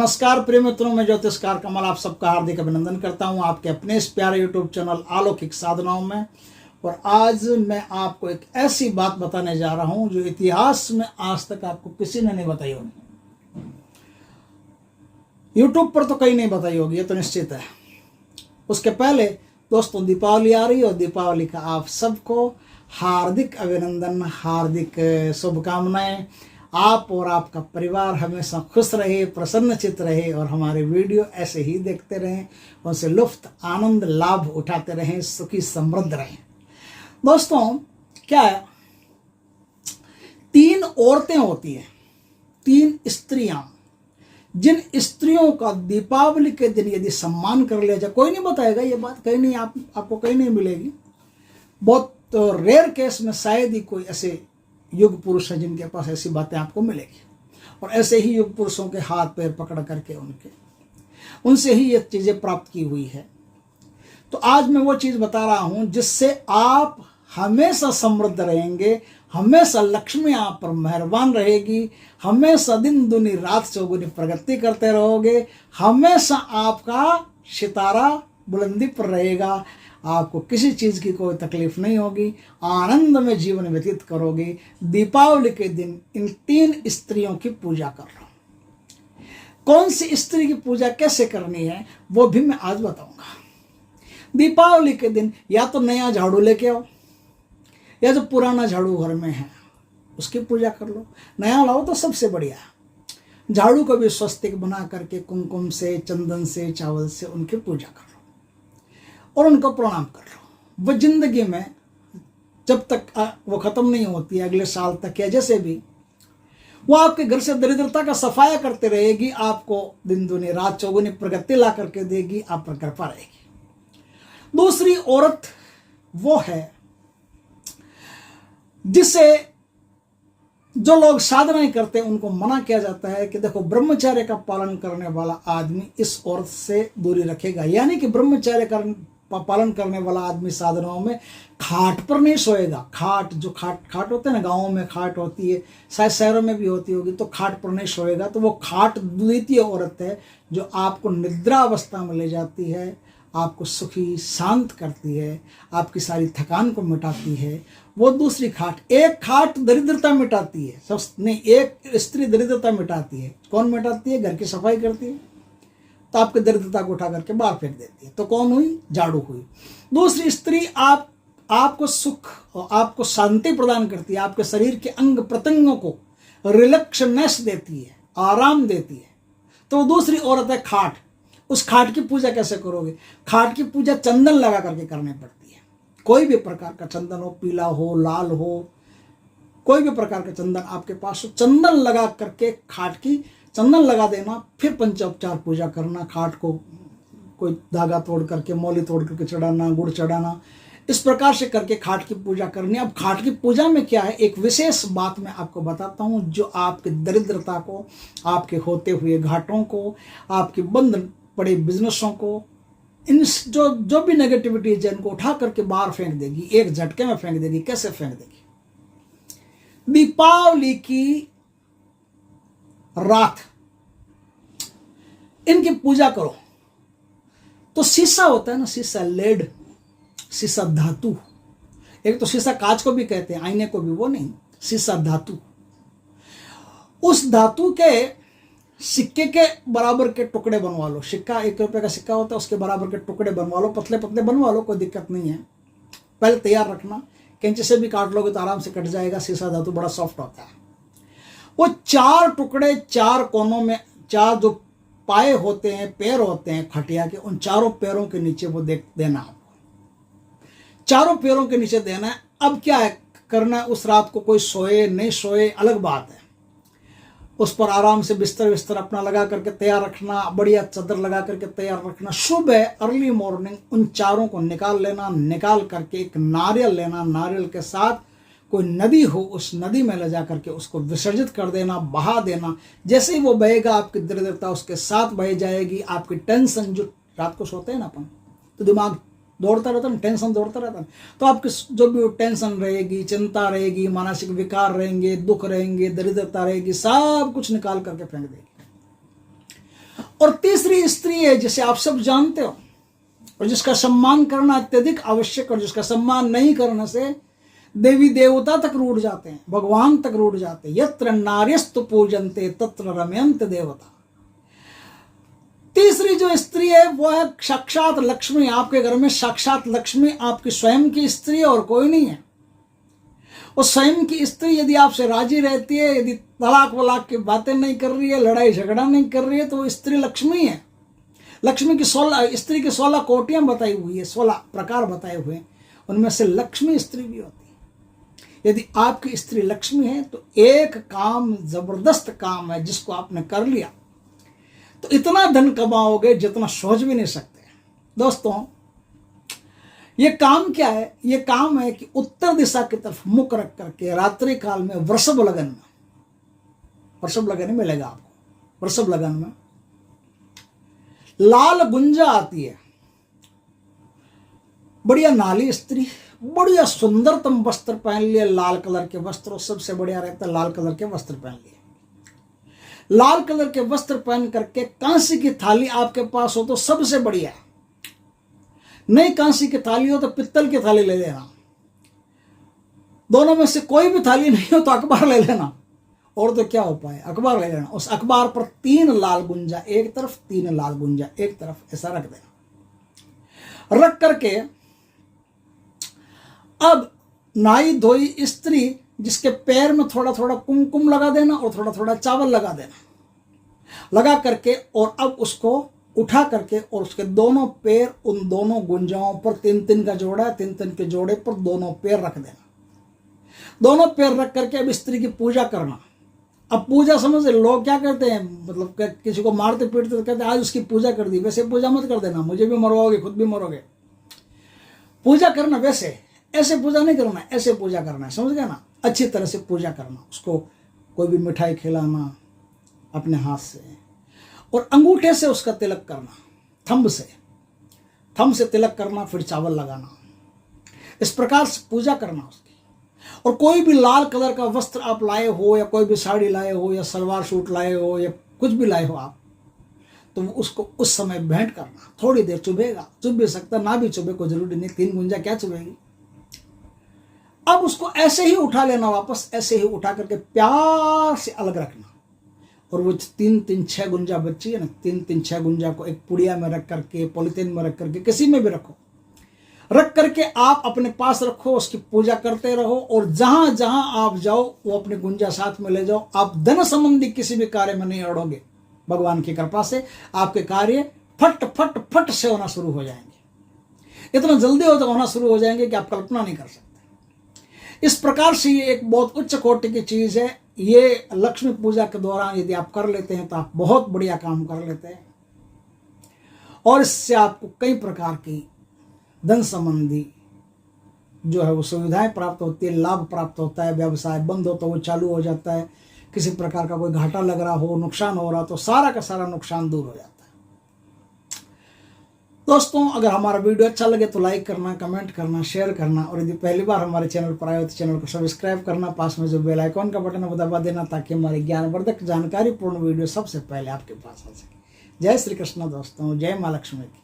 नमस्कार प्रिय मित्रों, मैं ज्योतिषकार कमल आप सबका हार्दिक अभिनंदन करता हूं आपके अपने इस प्यारे यूट्यूब चैनल अलौकिक साधनाओं में। और आज मैं आपको एक ऐसी बात बताने जा रहा हूं जो इतिहास में आज तक आपको किसी ने नहीं बताई होगी। यूट्यूब पर तो कहीं नहीं बताई होगी, ये तो निश्चित है। उसके पहले दोस्तों दीपावली आ रही है और दीपावली का आप सबको हार्दिक अभिनंदन, हार्दिक शुभकामनाएं। आप और आपका परिवार हमेशा खुश रहे, प्रसन्नचित रहे और हमारे वीडियो ऐसे ही देखते रहें, उनसे लुफ्त आनंद लाभ उठाते रहें, सुखी समृद्ध रहें। दोस्तों क्या है, 3 औरतें होती हैं, 3 स्त्रियां, जिन स्त्रियों का दीपावली के दिन यदि सम्मान कर लिया जाए, कोई नहीं बताएगा ये बात, कहीं नहीं, आपको कहीं नहीं मिलेगी। बहुत रेयर केस में शायद ही कोई ऐसे युग पुरुष है जिनके पास ऐसी बातें आपको मिलेगी। और ऐसे ही युग पुरुषों के हाथ पैर पकड़ करके उनसे ही ये चीज़ें प्राप्त की हुई है। तो आज मैं वो चीज़ बता रहा हूं जिससे आप हमेशा समृद्ध रहेंगे, हमेशा लक्ष्मी आप पर मेहरबान रहेगी, हमेशा दिन दुनी रात चौगुनी प्रगति करते रहोगे, हमेशा आपका सितारा बुलंदी पर रहेगा, आपको किसी चीज़ की कोई तकलीफ नहीं होगी, आनंद में जीवन व्यतीत करोगे। दीपावली के दिन इन 3 स्त्रियों की पूजा कर रहा हूं। कौन सी स्त्री की पूजा कैसे करनी है वो भी मैं आज बताऊंगा। दीपावली के दिन या तो नया झाड़ू लेके आओ, या जो पुराना झाड़ू घर में है उसकी पूजा कर लो। नया लाओ तो सबसे बढ़िया। झाड़ू को भी स्वस्तिक बना करके कुमकुम से, चंदन से, चावल से उनकी पूजा कर लो और उनको प्रणाम कर लो। वो जिंदगी में जब तक वो ख़त्म नहीं होती है, अगले साल तक या जैसे भी, वो आपके घर से दरिद्रता का सफाया करते रहेगी, आपको दिन दुनी रात चौगुनी प्रगति ला करके देगी, आप पर कृपा रहेगी। दूसरी औरत वो है जिसे जो लोग साधनाएं करते हैं उनको मना किया जाता है कि देखो, ब्रह्मचर्य का पालन करने वाला आदमी इस औरत से दूरी रखेगा। यानी कि ब्रह्मचर्य का पालन करने वाला आदमी साधनाओं में खाट पर नहीं सोएगा। खाट होते हैं ना, गाँवों में खाट होती है, शायद शहरों में भी होती होगी, तो खाट पर नहीं सोएगा। तो वो खाट द्वितीय औरत है जो आपको निद्रा अवस्था में ले जाती है, आपको सुखी शांत करती है, आपकी सारी थकान को मिटाती है। वो दूसरी खाट, एक खाट दरिद्रता मिटाती है, सब नहीं, एक स्त्री दरिद्रता मिटाती है। कौन मिटाती है? घर की सफाई करती है, तो आपकी दरिद्रता को उठा करके बाहर फेंक देती है। तो कौन हुई? झाड़ू हुई। दूसरी स्त्री आपको सुख और आपको शांति प्रदान करती है, आपके शरीर के अंग प्रत्यंगों को रिलैक्सनेस देती है, आराम देती है। तो दूसरी औरत है खाट। उस खाट की पूजा कैसे करोगे? खाट की पूजा चंदन लगा करके करनी पड़ती है। कोई भी प्रकार का चंदन हो, पीला हो, लाल हो, कोई भी प्रकार का चंदन आपके पास हो, चंदन लगा करके खाट की चंदन लगा देना, फिर पंचोपचार पूजा करना। खाट को कोई धागा तोड़ करके, मौली तोड़ करके चढ़ाना, गुड़ चढ़ाना, इस प्रकार से करके खाट की पूजा करनी। अब खाट की पूजा में क्या है, एक विशेष बात मैं आपको बताता हूँ जो आपकी दरिद्रता को, आपके होते हुए घाटों को, आपके बंद पड़े बिजनेसों को, इन जो भी नेगेटिविटी है इनको उठा करके बाहर फेंक देगी, एक झटके में फेंक देगी। कैसे फेंक देगी? दीपावली की रात इनकी पूजा करो। तो शीशा होता है ना, शीशा, लेड, शीशा धातु, एक तो शीशा कांच को भी कहते हैं, आईने को भी, वो नहीं, शीशा धातु। उस धातु के सिक्के के बराबर के टुकड़े बनवा लो। सिक्का 1 रुपये का सिक्का होता है, उसके बराबर के टुकड़े बनवा लो, पतले पतले बनवा लो, कोई दिक्कत नहीं है। पहले तैयार रखना, कैंची से भी काट लोगे तो आराम से कट जाएगा, शीशा धातु बड़ा सॉफ्ट होता है। वो 4 टुकड़े 4 कोनों में, 4 जो पाए होते हैं, पैर होते हैं खटिया के, उन 4 पैरों के नीचे वो देना आपको, 4 पैरों के नीचे देना है। अब क्या है करना है, उस रात को कोई सोए नहीं सोए अलग बात है, उस पर आराम से बिस्तर अपना लगा करके तैयार रखना, बढ़िया चादर लगा करके तैयार रखना। सुबह अर्ली मॉर्निंग उन 4 को निकाल लेना, निकाल करके एक नारियल लेना, नारियल के साथ कोई नदी हो, उस नदी में ले जा करके उसको विसर्जित कर देना, बहा देना। जैसे ही वो बहेगा आपकी दरिद्रता उसके साथ बह जाएगी। आपकी टेंशन, जो रात को सोते हैं ना अपन, तो दिमाग दौड़ता रहता है, टेंशन दौड़ता रहता है, तो आपकी जो भी टेंशन रहेगी, चिंता रहेगी, मानसिक विकार रहेंगे, दुख रहेंगे, दरिद्रता रहेगी, सब कुछ निकाल करके फेंक देगी। और तीसरी स्त्री है जिसे आप सब जानते हो और जिसका सम्मान करना अत्यधिक आवश्यक, और जिसका सम्मान नहीं करने से देवी देवता तक रूठ जाते हैं, भगवान तक रूठ जाते हैं। यत्र नार्यस्तु पूजन्ते तत्र रमयन्ते देवता। तीसरी जो स्त्री है वो है साक्षात लक्ष्मी। आपके घर में साक्षात लक्ष्मी आपकी स्वयं की स्त्री है और कोई नहीं है। और स्वयं की स्त्री यदि आपसे राजी रहती है, यदि तलाक वलाक की बातें नहीं कर रही है, लड़ाई झगड़ा नहीं कर रही है, तो वो स्त्री लक्ष्मी है। लक्ष्मी की 16 स्त्री की 16 कोटियां बताई हुई है, 16 प्रकार बताए हुए हैं, उनमें से लक्ष्मी स्त्री भी होती है। यदि आपकी स्त्री लक्ष्मी है तो एक काम, जबरदस्त काम है, जिसको आपने कर लिया तो इतना धन कमाओगे जितना सोच भी नहीं सकते। दोस्तों, ये काम क्या है? ये काम है कि उत्तर दिशा की तरफ मुख रख करके रात्रि काल में वृषभ लगन में, वृषभ लगन में मिलेगा आपको, वृषभ लगन में लाल गुंजा आती है, बढ़िया नाली स्त्री, बढ़िया सुंदरतम वस्त्र पहन लिए, लाल कलर के वस्त्र, सबसे बढ़िया रहता है लाल कलर के वस्त्र पहन लिए। लाल कलर के वस्त्र पहन करके कांसी की थाली आपके पास हो तो सबसे बढ़िया। नहीं कांसी की थाली हो तो पित्तल की थाली ले लेना। दोनों में से कोई भी थाली नहीं हो तो अखबार ले लेना, और तो क्या उपाय, अखबार ले लेना। उस अखबार पर 3 लाल गुंजा एक तरफ, 3 लाल गुंजा एक तरफ, ऐसा रख देना। रख करके अब नाई धोई स्त्री जिसके पैर में थोड़ा थोड़ा कुमकुम लगा देना और थोड़ा थोड़ा चावल लगा देना, लगा करके और अब उसको उठा करके और उसके दोनों पैर उन दोनों गुंजाओं पर 3-3 का जोड़ा, 3-3 के जोड़े पर दोनों पैर रख देना। दोनों पैर रख करके अब स्त्री की पूजा करना। अब पूजा समझ लोग क्या करते हैं, मतलब किसी को मारते पीटते तो कहते हैं आज उसकी पूजा कर दी। वैसे पूजा मत कर देना, मुझे भी मरवाओगे, खुद भी मरोगे। पूजा करना वैसे, ऐसे पूजा नहीं करना, ऐसे पूजा करना है, समझ गया ना? अच्छी तरह से पूजा करना। उसको कोई भी मिठाई खिलाना अपने हाथ से, और अंगूठे से उसका तिलक करना, थंब से तिलक करना, फिर चावल लगाना। इस प्रकार से पूजा करना उसकी। और कोई भी लाल कलर का वस्त्र आप लाए हो, या कोई भी साड़ी लाए हो, या सलवार सूट लाए हो, या कुछ भी लाए हो आप, तो उसको उस समय भेंट करना। थोड़ी देर चुभेगा, चुभ भी सकता, ना भी चुभे, कोई जरूरी नहीं, 3 गुंजा क्या चुभेगी। अब उसको ऐसे ही उठा लेना, वापस ऐसे ही उठा करके प्यार से अलग रखना। और वो 3-3 6 गुंजा बच्ची है ना, 3-3 6 गुंजा को एक पुड़िया में रख करके, पॉलिथीन में रख करके, किसी में भी रखो, रख करके आप अपने पास रखो, उसकी पूजा करते रहो। और जहां जहां आप जाओ वो अपने गुंजा साथ में ले जाओ। आप धन संबंधी किसी भी कार्य में नहीं अड़ोगे। भगवान की कृपा से आपके कार्य फट फट फट से होना शुरू हो जाएंगे। इतना जल्दी होना शुरू हो जाएंगे कि आप कल्पना नहीं कर सकते। इस प्रकार से ये एक बहुत उच्च कोटि की चीज है। ये लक्ष्मी पूजा के दौरान यदि आप कर लेते हैं तो आप बहुत बढ़िया काम कर लेते हैं, और इससे आपको कई प्रकार की धन संबंधी जो है वो सुविधाएं प्राप्त होती है, लाभ प्राप्त होता है। व्यवसाय बंद हो तो वो चालू हो जाता है। किसी प्रकार का कोई घाटा लग रहा हो, नुकसान हो रहा, तो सारा का सारा नुकसान दूर हो जाता है। दोस्तों, अगर हमारा वीडियो अच्छा लगे तो लाइक करना, कमेंट करना, शेयर करना, और यदि पहली बार हमारे चैनल पर आए हो तो चैनल को सब्सक्राइब करना। पास में जो बेल आइकॉन का बटन है वो दबा देना, ताकि हमारी ज्ञानवर्धक जानकारी पूर्ण वीडियो सबसे पहले आपके पास आ सके। जय श्री कृष्ण दोस्तों, जय माँ लक्ष्मी की।